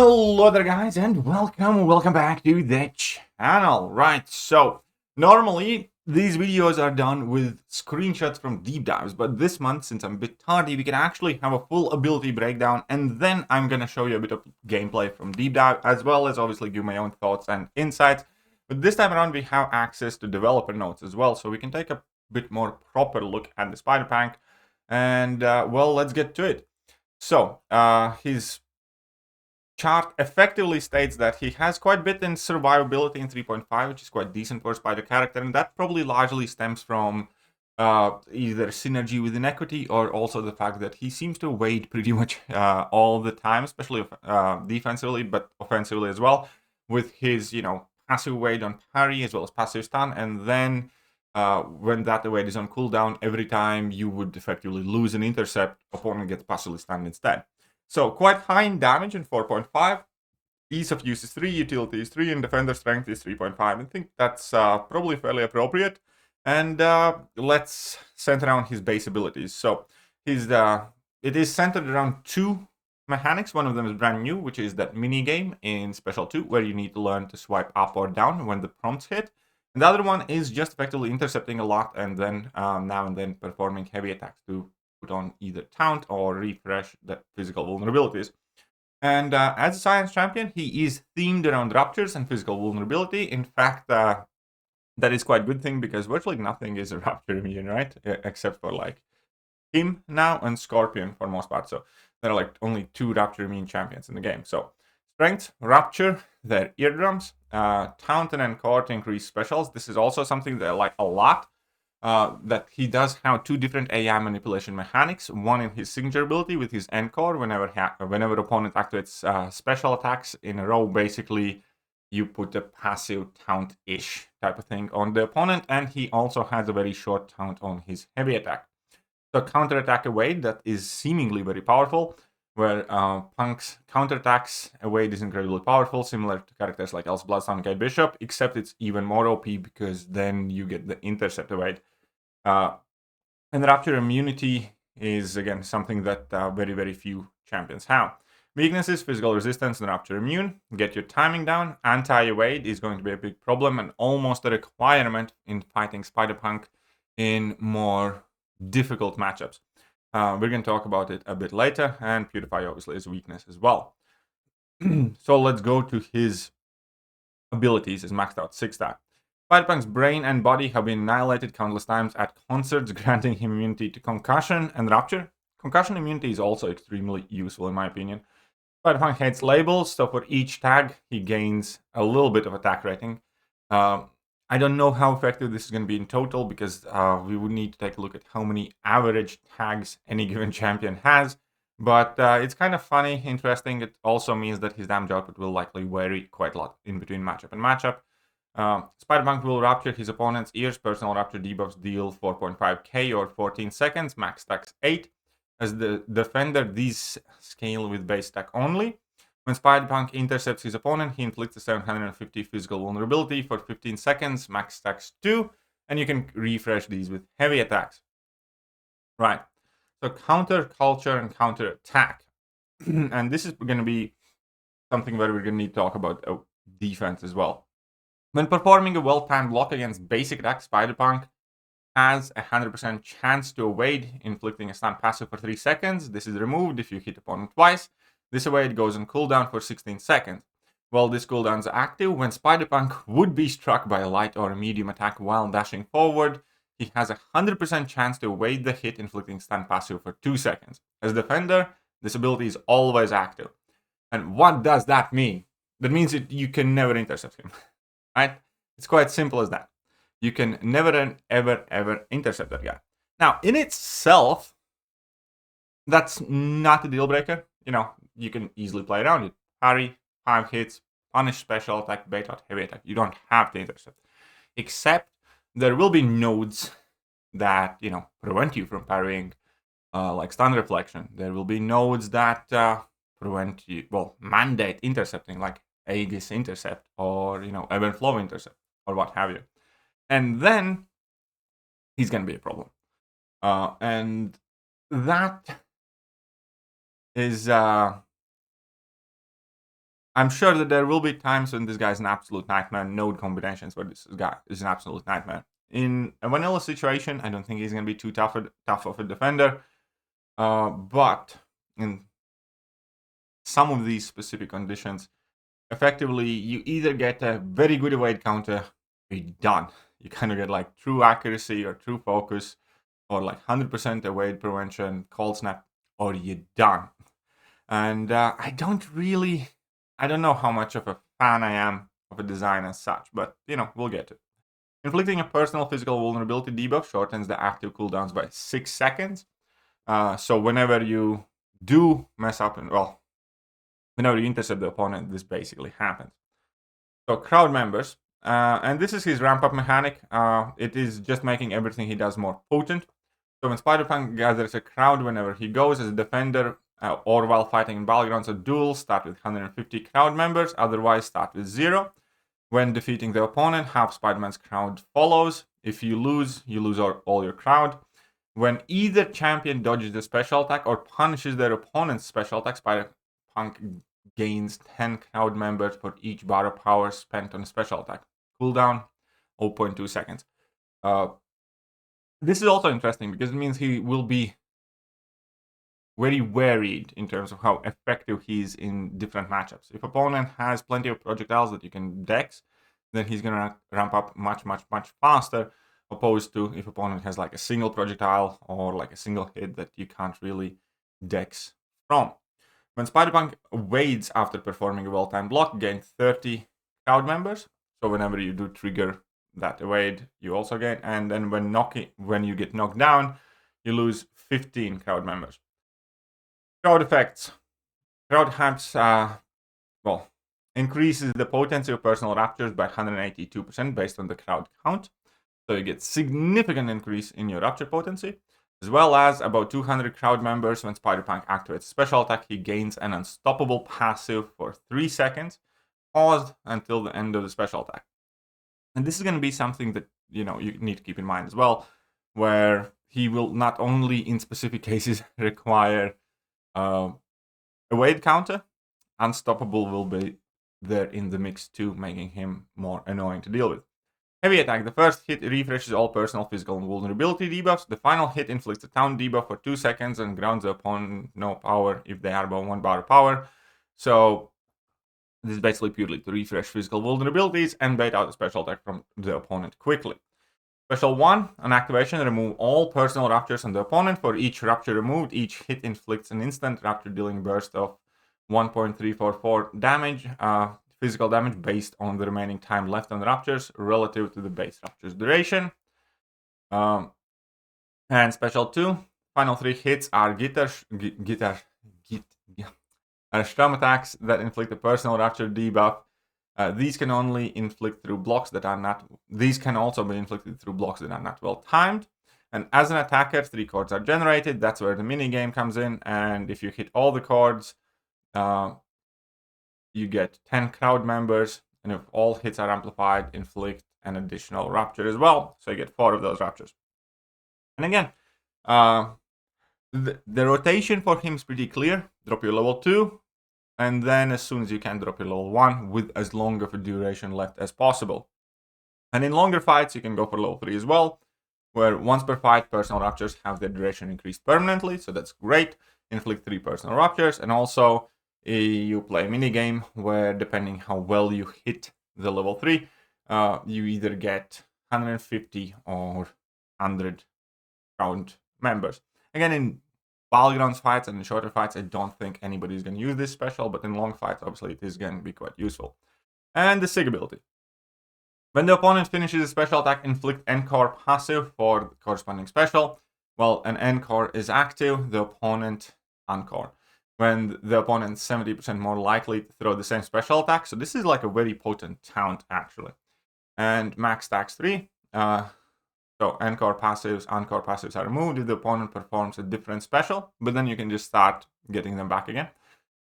Hello there guys and welcome back to the channel. Right, so normally these videos are done with screenshots from deep dives, but this month, since I'm a bit tardy, we can actually have a full ability breakdown, and then I'm gonna show you a bit of gameplay from deep dive, as well as obviously give my own thoughts and insights. But this time around we have access to developer notes as well, so we can take a bit more proper look at the Spider-Punk, and well, let's get to it. So his chart effectively states that he has quite a bit in survivability in 3.5, which is quite decent for a spider character, and that probably largely stems from either synergy with inequity or also the fact that he seems to evade pretty much all the time, especially defensively, but offensively as well, with his, passive evade on parry as well as passive stun, and then when that evade is on cooldown, every time you would effectively lose an intercept, opponent gets passively stunned instead. So quite high in damage in 4.5, ease of use is 3, utility is 3, and defender strength is 3.5. I think that's probably fairly appropriate. And let's center around his base abilities. So it is centered around two mechanics. One of them is brand new, which is that mini game in Special 2, where you need to learn to swipe up or down when the prompts hit. And the other one is just effectively intercepting a lot and then now and then performing heavy attacks to put on either taunt or refresh the physical vulnerabilities. And as a science champion, he is themed around ruptures and physical vulnerability. In fact, that is quite a good thing because virtually nothing is a rupture immune, right? Except for like him now and Scorpion for most part. So there are like only 2 rupture immune champions in the game. So strength, rupture, their eardrums, taunt and encore to increase specials. This is also something that I like a lot. That he does have 2 different AI manipulation mechanics. One in his signature ability with his encore. Whenever opponent activates special attacks in a row, basically you put a passive taunt-ish type of thing on the opponent, and he also has a very short taunt on his heavy attack. So counterattack evade, that is seemingly very powerful, where Punk's counterattacks evade is incredibly powerful, similar to characters like Else Bloodstone, Kate Bishop, except it's even more OP because then you get the intercept evade. And Rapture immunity is, again, something that very, very few champions have. Weaknesses, physical resistance, and Rapture immune. Get your timing down. Anti-evade is going to be a big problem and almost a requirement in fighting Spider-Punk in more difficult matchups. We're going to talk about it a bit later, and Purify obviously is a weakness as well. So let's go to his abilities. Is maxed out 6-star. Spider-Punk's brain and body have been annihilated countless times at concerts, granting him immunity to concussion and rupture. Concussion immunity is also extremely useful in my opinion. Spider-Punk hates labels, so for each tag he gains a little bit of attack rating. I don't know how effective this is going to be in total because we would need to take a look at how many average tags any given champion has. But it's kind of funny, interesting. It also means that his damage output will likely vary quite a lot in between matchup and matchup. Spider-Punk will rupture his opponent's ears. Personal rupture debuffs deal 4.5k or 14 seconds, max stacks 8. As the defender, these scale with base stack only. When Spider-Punk intercepts his opponent, he inflicts a 750 physical vulnerability for 15 seconds, max stacks 2, and you can refresh these with heavy attacks. Right. So counter culture and counter attack. And this is going to be something where we're going to need to talk about defense as well. When performing a well-timed block against basic attack, Spider-Punk has a 100% chance to evade, inflicting a stun passive for 3 seconds. This is removed if you hit opponent twice. This evade goes on cooldown for 16 seconds. While this cooldown is active, when Spider-Punk would be struck by a light or a medium attack while dashing forward, he has a 100% chance to evade the hit, inflicting stun passive for 2 seconds. As a defender, this ability is always active. And what does that mean? That means that you can never intercept him. Right? It's quite simple as that. You can never, ever intercept that guy. Now, in itself, that's not a deal breaker. You can easily play around it. Parry, 5 hits, punish special attack, bait out heavy attack. You don't have to intercept. Except there will be nodes that, prevent you from parrying, like stun reflection. There will be nodes that prevent you, mandate intercepting, like Aegis intercept or, ebb and flow intercept or what have you. And then he's going to be a problem. And that is I'm sure that there will be times when this guy's an absolute nightmare, node combinations where this guy is an absolute nightmare. In a vanilla situation, I don't think he's going to be too tough of a defender, but in some of these specific conditions, effectively, you either get a very good evade counter, or you're done. You kind of get like true accuracy or true focus, or like 100% evade prevention, cold snap, or you're done. And I don't know how much of a fan I am of a design as such, but we'll get to it. Inflicting a personal physical vulnerability debuff shortens the active cooldowns by 6 seconds. So whenever you do mess up, whenever you intercept the opponent, this basically happens. So crowd members, and this is his ramp up mechanic. It is just making everything he does more potent. So when Spider-Punk gathers a crowd whenever he goes as a defender, or while fighting in battlegrounds or duels, start with 150 crowd members, otherwise start with 0. When defeating the opponent, half Spider-Man's crowd follows. If you lose all your crowd. When either champion dodges the special attack or punishes their opponent's special attack, Spider-Punk gains 10 crowd members for each bar of power spent on a special attack. Cooldown, 0.2 seconds. This is also interesting because it means he will be very varied in terms of how effective he is in different matchups. If opponent has plenty of projectiles that you can dex, then he's going to ramp up much, much, much faster, opposed to if opponent has like a single projectile or like a single hit that you can't really dex from. When Spider-Punk evades after performing a well-timed block, gain 30 crowd members. So whenever you do trigger that evade, you also gain. And then when you get knocked down, you lose 15 crowd members. Crowd effects. Crowd hacks, increases the potency of personal raptures by 182% based on the crowd count. So you get significant increase in your rapture potency, as well as about 200 crowd members. When Spider-Punk activates special attack, he gains an unstoppable passive for 3 seconds, paused until the end of the special attack. And this is going to be something that you need to keep in mind as well, where he will not only in specific cases require evade counter, unstoppable will be there in the mix too, making him more annoying to deal with. Heavy attack. The first hit refreshes all personal, physical, and vulnerability debuffs. The final hit inflicts a taunt debuff for 2 seconds and grounds the opponent no power if they are above 1 bar of power. So this is basically purely to refresh physical vulnerabilities and bait out a special attack from the opponent quickly. Special 1, on activation, remove all personal raptures on the opponent. For each rapture removed, each hit inflicts an instant rapture dealing burst of 1.344 damage, physical damage based on the remaining time left on the raptures relative to the base rapture's duration. And special 2, final 3 hits are strum attacks that inflict a personal rapture debuff. These can only inflict through blocks that are not. These can also be inflicted through blocks that are not well timed. And as an attacker, 3 chords are generated. That's where the mini game comes in. And if you hit all the chords, you get 10 crowd members. And if all hits are amplified, inflict an additional rapture as well. So you get 4 of those raptures. And again, the rotation for him is pretty clear. Drop your level 2. And then as soon as you can, drop your level 1 with as long of a duration left as possible. And in longer fights, you can go for level 3 as well, where once per fight, personal raptures have their duration increased permanently, so that's great. Inflict 3 personal raptures, and also you play a minigame where, depending how well you hit the level 3, you either get 150 or 100 crowd members. Again, in battlegrounds fights and in shorter fights, I don't think anybody's going to use this special, but in long fights, obviously, it is going to be quite useful. And the Sig Ability. When the opponent finishes a special attack, inflict Encore passive for the corresponding special. While an Encore is active, the opponent Encore. When the opponent's 70% more likely to throw the same special attack. So this is like a very potent taunt, actually. And max stacks 3. So Encore passives are removed if the opponent performs a different special, but then you can just start getting them back again.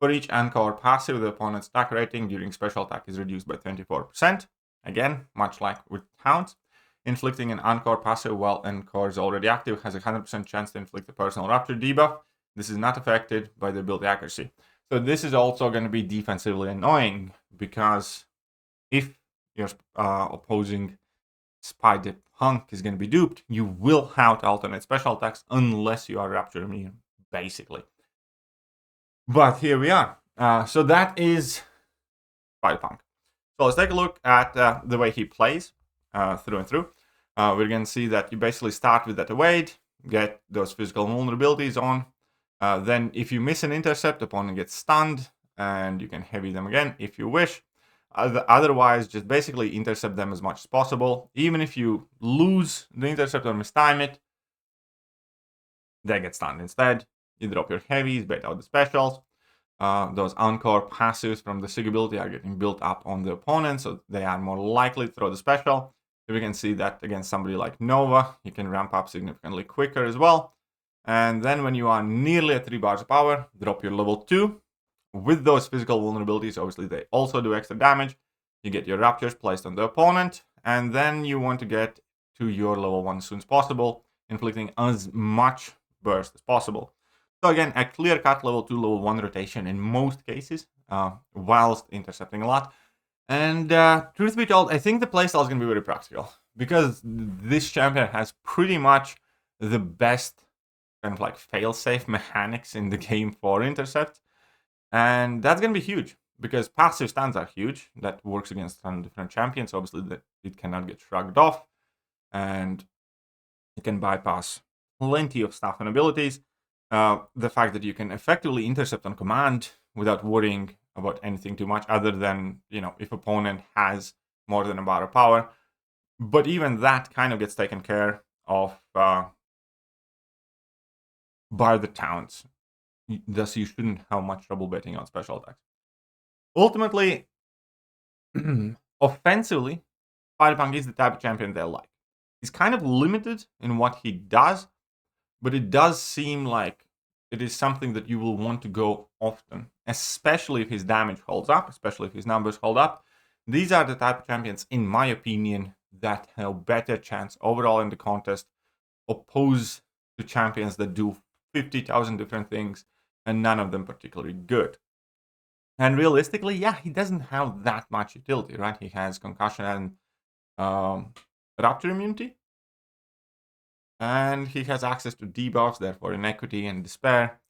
For each Encore passive, the opponent's attack rating during special attack is reduced by 24%. Again, much like with taunts. Inflicting an Encore passive while Encore is already active has a 100% chance to inflict a personal rapture debuff. This is not affected by the ability accuracy. So this is also going to be defensively annoying, because if your opposing Spider Punk is going to be duped, you will have to alternate special attacks unless you are Rapture immune, basically. But here we are. So that is Spider Punk. So let's take a look at the way he plays through and through. We're going to see that you basically start with that evade, get those physical vulnerabilities on. Then if you miss an intercept, opponent gets stunned, and you can heavy them again if you wish. Otherwise, just basically intercept them as much as possible. Even if you lose the intercept or mistime it, they get stunned instead. You drop your heavies, bait out the specials. Those encore passives from the Sig Ability are getting built up on the opponent, so they are more likely to throw the special. So we can see that against somebody like Nova, you can ramp up significantly quicker as well. And then when you are nearly at 3 bars of power, drop your level 2. With those physical vulnerabilities, obviously they also do extra damage. You get your Raptures placed on the opponent, and then you want to get to your level 1 as soon as possible, inflicting as much burst as possible. So again, a clear-cut level 2, level 1 rotation in most cases, whilst intercepting a lot. And truth be told, I think the playstyle is going to be very practical, because this champion has pretty much the best kind of like fail-safe mechanics in the game for intercept. And that's going to be huge, because passive stands are huge. That works against 10 different champions. Obviously, that it cannot get shrugged off, and it can bypass plenty of stuff and abilities. The fact that you can effectively intercept on command without worrying about anything too much, other than, if opponent has more than a bar of power. But even that kind of gets taken care of by the towns. Thus, you shouldn't have much trouble betting on special attacks. Ultimately, offensively, Spider-Punk is the type of champion they like. He's kind of limited in what he does, but it does seem like it is something that you will want to go often, especially if his damage holds up, especially if his numbers hold up. These are the type of champions, in my opinion, that have better chance overall in the contest, opposed to champions that do 50,000 different things and none of them particularly good. And realistically, yeah, he doesn't have that much utility, right? He has concussion and Rapture immunity. And he has access to debuffs, therefore inequity and despair.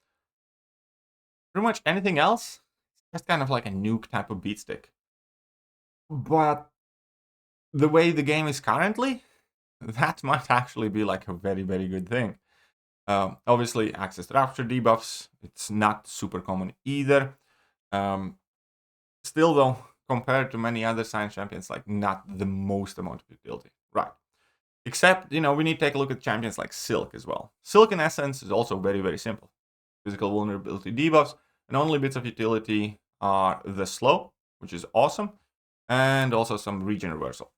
Pretty much anything else, just kind of like a nuke type of beat stick. But the way the game is currently, that might actually be like a very, very good thing. Obviously, access to Rapture debuffs, it's not super common either. Still though, compared to many other science champions, like not the most amount of utility, right? Except, we need to take a look at champions like Silk as well. Silk in essence is also very, very simple. Physical vulnerability debuffs, and only bits of utility are the slow, which is awesome, and also some regen reversal.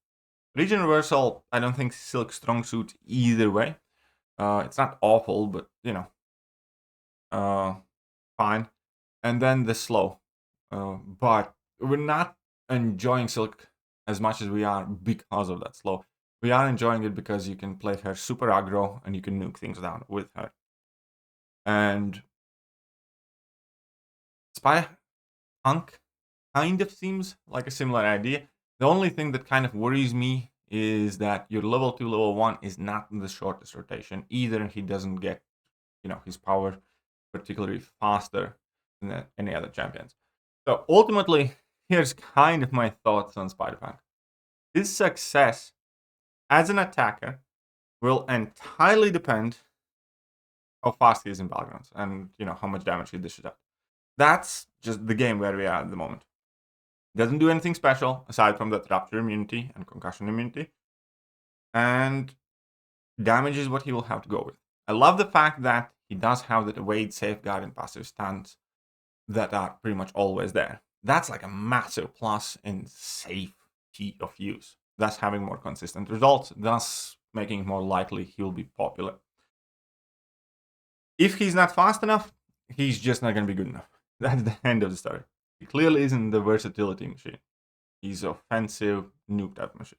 Regen reversal, I don't think Silk's strong suit either way. It's not awful, but, fine. And then the slow. But we're not enjoying Silk as much as we are because of that slow. We are enjoying it because you can play her super aggro and you can nuke things down with her. And Spider-Punk kind of seems like a similar idea. The only thing that kind of worries me is that your level 2, level 1 is not the shortest rotation either. He doesn't get, his power particularly faster than any other champions. So ultimately, here's kind of my thoughts on Spider-Punk. His success as an attacker will entirely depend how fast he is in battlegrounds and, how much damage he dishes out. That's just the game where we are at the moment. He doesn't do anything special aside from that Rapture immunity and concussion immunity. And damage is what he will have to go with. I love the fact that he does have that evade, safeguard, and passive stance that are pretty much always there. That's like a massive plus in safety of use, thus having more consistent results, thus making it more likely he will be popular. If he's not fast enough, he's just not going to be good enough. That's the end of the story. He clearly isn't the versatility machine. He's offensive, nuke type machine.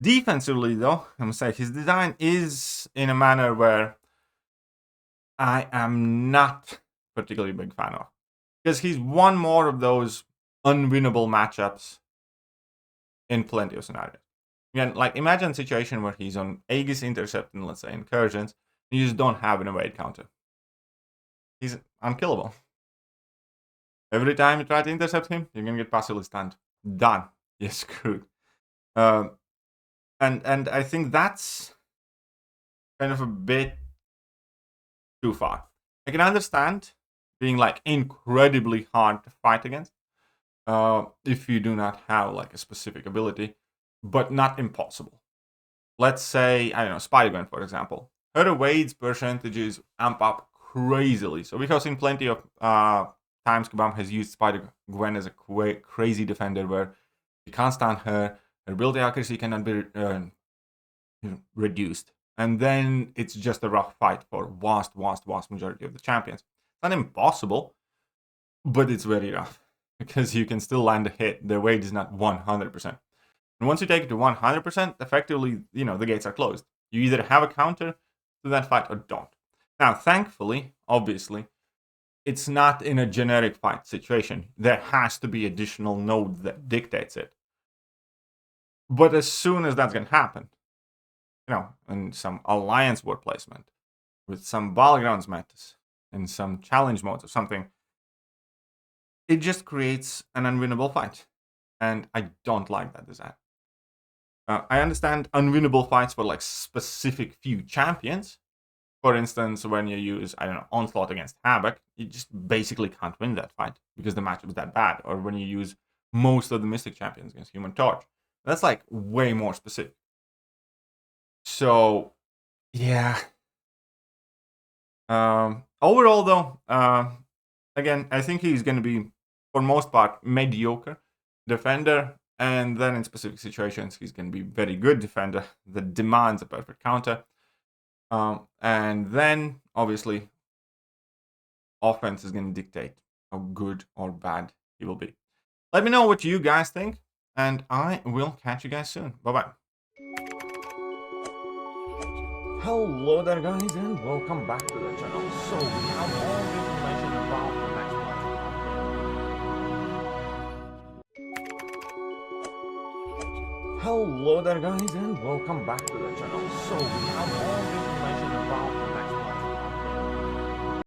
Defensively, though, I'm going to say his design is in a manner where I am not particularly big fan of. Because he's one more of those unwinnable matchups in plenty of scenarios. Again, like imagine a situation where he's on Aegis Intercept and let's say Incursions, and you just don't have an evade counter. He's unkillable. Every time you try to intercept him, you're gonna get passively stunned. Done. You're screwed. And I think that's kind of a bit too far. I can understand being like incredibly hard to fight against if you do not have like a specific ability, but not impossible. Let's say, I don't know, Spider-Gwen, for example. Her evade's percentages amp up crazily. So because in plenty of times Kabam has used Spider-Gwen as a crazy defender where you can't stun her, her ability accuracy cannot be reduced. And then it's just a rough fight for vast majority of the champions. It's not impossible, but it's very rough because you can still land a hit. The weight is not 100%. And once you take it to 100%, effectively, the gates are closed. You either have a counter to that fight or don't. Now, thankfully, obviously, it's not in a generic fight situation. There has to be additional node that dictates it. But as soon as that's going to happen, in some alliance war placement, with some battlegrounds metas, in some challenge modes or something, it just creates an unwinnable fight. And I don't like that design. I understand unwinnable fights for like specific few champions. For instance, when you use, Onslaught against Havoc, you just basically can't win that fight because the matchup is that bad. Or when you use most of the Mystic champions against Human Torch. That's like way more specific. So, yeah. Overall, though, again, I think he's going to be, for most part, mediocre defender. And then in specific situations, he's going to be very good defender that demands a perfect counter. And then, obviously, offense is going to dictate how good or bad he will be. Let me know what you guys think, and I will catch you guys soon. Bye-bye. Hello there, guys, and welcome back to the channel. So, we have all the information about the next one. Hello there, guys, and welcome back to the channel. So, we have all the information about the